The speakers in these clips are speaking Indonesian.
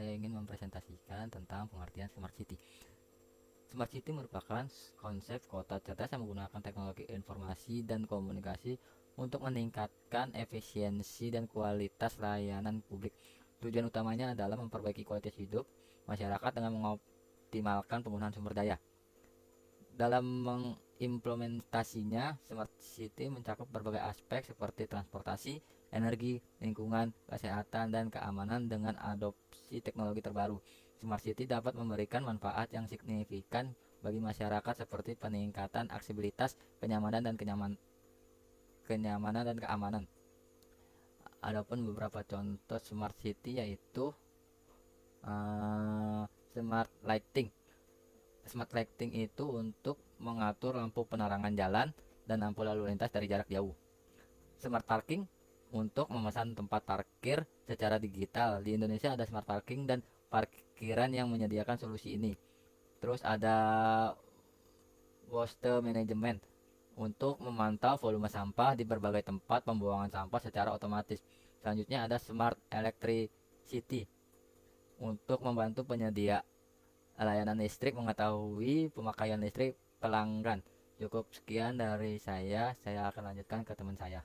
saya ingin mempresentasikan tentang pengertian Smart City. Smart City merupakan konsep kota cerdas yang menggunakan teknologi informasi dan komunikasi untuk meningkatkan efisiensi dan kualitas layanan publik. Tujuan utamanya adalah memperbaiki kualitas hidup masyarakat dengan mengoptimalkan penggunaan sumber daya. Dalam mengimplementasinya, Smart City mencakup berbagai aspek seperti transportasi, energi, lingkungan, kesehatan, dan keamanan dengan adopsi teknologi terbaru. Smart City dapat memberikan manfaat yang signifikan bagi masyarakat seperti peningkatan aksesibilitas, kenyamanan dan keamanan. Adapun beberapa contoh Smart City yaitu Smart Lighting. Smart Lighting itu untuk mengatur lampu penerangan jalan dan lampu lalu lintas dari jarak jauh. Smart Parking untuk memesan tempat parkir secara digital. Di Indonesia ada Smart Parking dan parkiran yang menyediakan solusi ini. Terus ada Waste Management untuk memantau volume sampah di berbagai tempat pembuangan sampah secara otomatis. Selanjutnya ada Smart Electricity untuk membantu penyedia layanan listrik mengetahui pemakaian listrik pelanggan. Cukup sekian dari saya akan lanjutkan ke teman saya.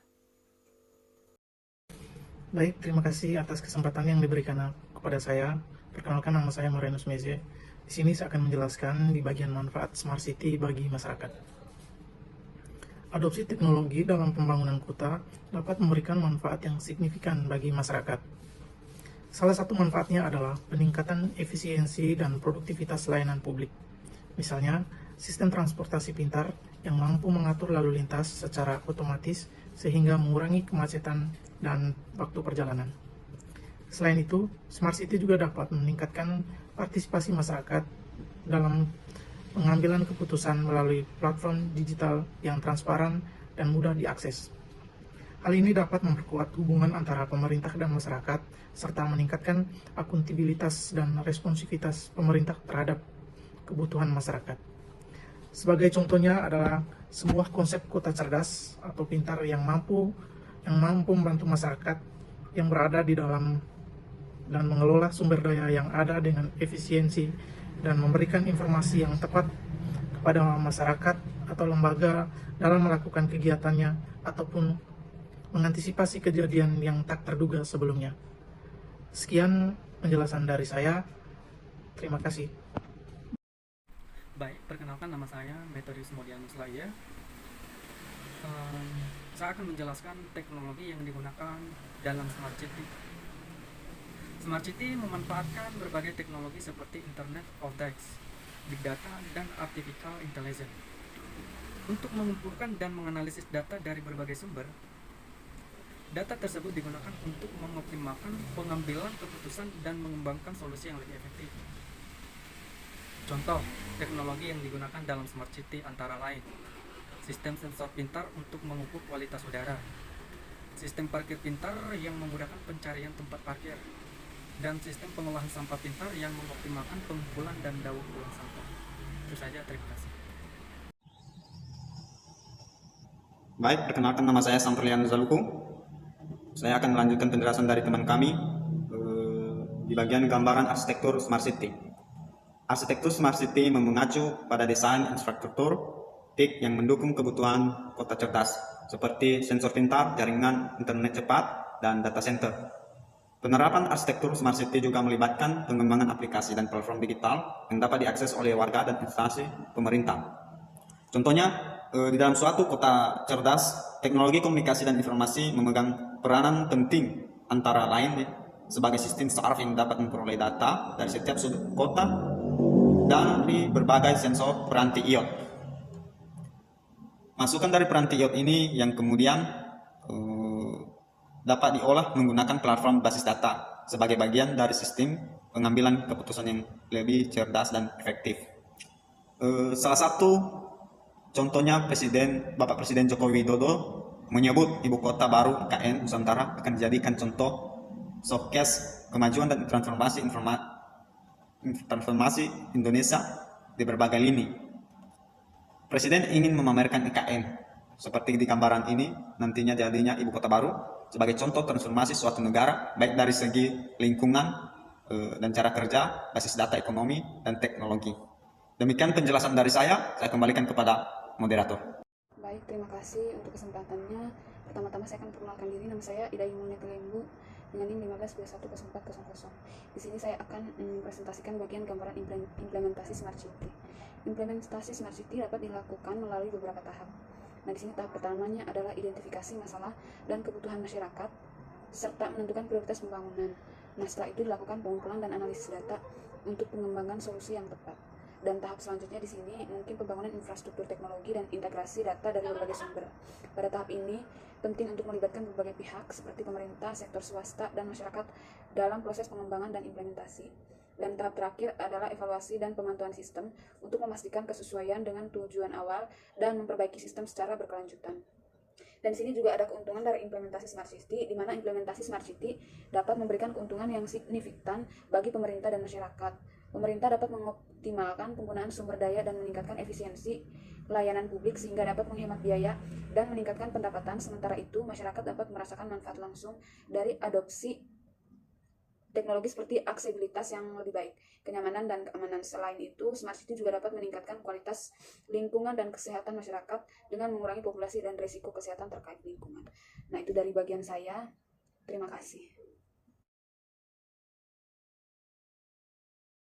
Baik, terima kasih atas kesempatan yang diberikan kepada saya. Perkenalkan, nama saya Morenus Meze. Di sini saya akan menjelaskan di bagian manfaat Smart City bagi masyarakat. Adopsi teknologi dalam pembangunan kota dapat memberikan manfaat yang signifikan bagi masyarakat. Salah satu manfaatnya adalah peningkatan efisiensi dan produktivitas layanan publik. Misalnya, sistem transportasi pintar yang mampu mengatur lalu lintas secara otomatis sehingga mengurangi kemacetan dan waktu perjalanan. Selain itu, Smart City juga dapat meningkatkan partisipasi masyarakat dalam pengambilan keputusan melalui platform digital yang transparan dan mudah diakses. Hal ini dapat memperkuat hubungan antara pemerintah dan masyarakat, serta meningkatkan akuntabilitas dan responsivitas pemerintah terhadap kebutuhan masyarakat. Sebagai contohnya adalah sebuah konsep kota cerdas atau pintar yang mampu membantu masyarakat yang berada di dalam dan mengelola sumber daya yang ada dengan efisiensi dan memberikan informasi yang tepat kepada masyarakat atau lembaga dalam melakukan kegiatannya ataupun mengantisipasi kejadian yang tak terduga sebelumnya. Sekian penjelasan dari saya. Terima kasih. Baik, perkenalkan, nama saya Metodius Modianus Laya. Saya akan menjelaskan teknologi yang digunakan dalam Smart City. Smart City memanfaatkan berbagai teknologi seperti Internet of Things, Big Data, dan Artificial Intelligence untuk mengumpulkan dan menganalisis data dari berbagai sumber. Data tersebut digunakan untuk mengoptimalkan pengambilan keputusan dan mengembangkan solusi yang lebih efektif. Contoh teknologi yang digunakan dalam Smart City antara lain: sistem sensor pintar untuk mengukur kualitas udara, sistem parkir pintar yang memudahkan pencarian tempat parkir, dan sistem pengolahan sampah pintar yang mengoptimalkan pengumpulan dan daur ulang sampah. Itu saja, terima kasih. Baik, perkenalkan, nama saya Samperlian Zaluku. Saya akan melanjutkan penjelasan dari teman kami di bagian gambaran arsitektur Smart City. Arsitektur Smart City mengacu pada desain infrastruktur TIC yang mendukung kebutuhan kota cerdas, seperti sensor pintar, jaringan internet cepat, dan data center. Penerapan arsitektur Smart City juga melibatkan pengembangan aplikasi dan platform digital yang dapat diakses oleh warga dan instansi pemerintah. Contohnya, di dalam suatu kota cerdas, teknologi komunikasi dan informasi memegang peranan penting, antara lain sebagai sistem saraf yang dapat memperoleh data dari setiap sudut kota dan di berbagai sensor peranti iot. Masukan dari peranti iot ini yang kemudian dapat diolah menggunakan platform basis data sebagai bagian dari sistem pengambilan keputusan yang lebih cerdas dan efektif. Salah satu contohnya Bapak Presiden Joko Widodo menyebut ibu kota baru IKN Nusantara akan dijadikan contoh showcase kemajuan dan transformasi Indonesia di berbagai lini. Presiden ingin memamerkan IKN seperti di gambaran ini, nantinya jadinya ibu kota baru sebagai contoh transformasi suatu negara, baik dari segi lingkungan, dan cara kerja basis data ekonomi dan teknologi. Demikian penjelasan dari saya kembalikan kepada moderator. Baik, terima kasih untuk kesempatannya. Pertama-tama saya akan perkenalkan diri, nama saya Ida Yumunit Lembu dengan NIM 15210400. Di sini saya akan presentasikan bagian gambaran implementasi Smart City. Implementasi Smart City dapat dilakukan melalui beberapa tahap. Nah, di sini tahap pertamanya adalah identifikasi masalah dan kebutuhan masyarakat serta menentukan prioritas pembangunan. Nah, setelah itu dilakukan pengumpulan dan analisis data untuk pengembangan solusi yang tepat. Dan tahap selanjutnya di sini mungkin pembangunan infrastruktur teknologi dan integrasi data dari berbagai sumber. Pada tahap ini penting untuk melibatkan berbagai pihak seperti pemerintah, sektor swasta, dan masyarakat dalam proses pengembangan dan implementasi. Dan tahap terakhir adalah evaluasi dan pemantauan sistem untuk memastikan kesesuaian dengan tujuan awal dan memperbaiki sistem secara berkelanjutan. Dan di sini juga ada keuntungan dari implementasi Smart City, di mana implementasi Smart City dapat memberikan keuntungan yang signifikan bagi pemerintah dan masyarakat. Pemerintah dapat mengoptimalkan penggunaan sumber daya dan meningkatkan efisiensi pelayanan publik sehingga dapat menghemat biaya dan meningkatkan pendapatan. Sementara itu, masyarakat dapat merasakan manfaat langsung dari adopsi teknologi seperti aksesibilitas yang lebih baik, kenyamanan dan keamanan. Selain itu, Smart City juga dapat meningkatkan kualitas lingkungan dan kesehatan masyarakat dengan mengurangi populasi dan risiko kesehatan terkait lingkungan. Nah, itu dari bagian saya. Terima kasih.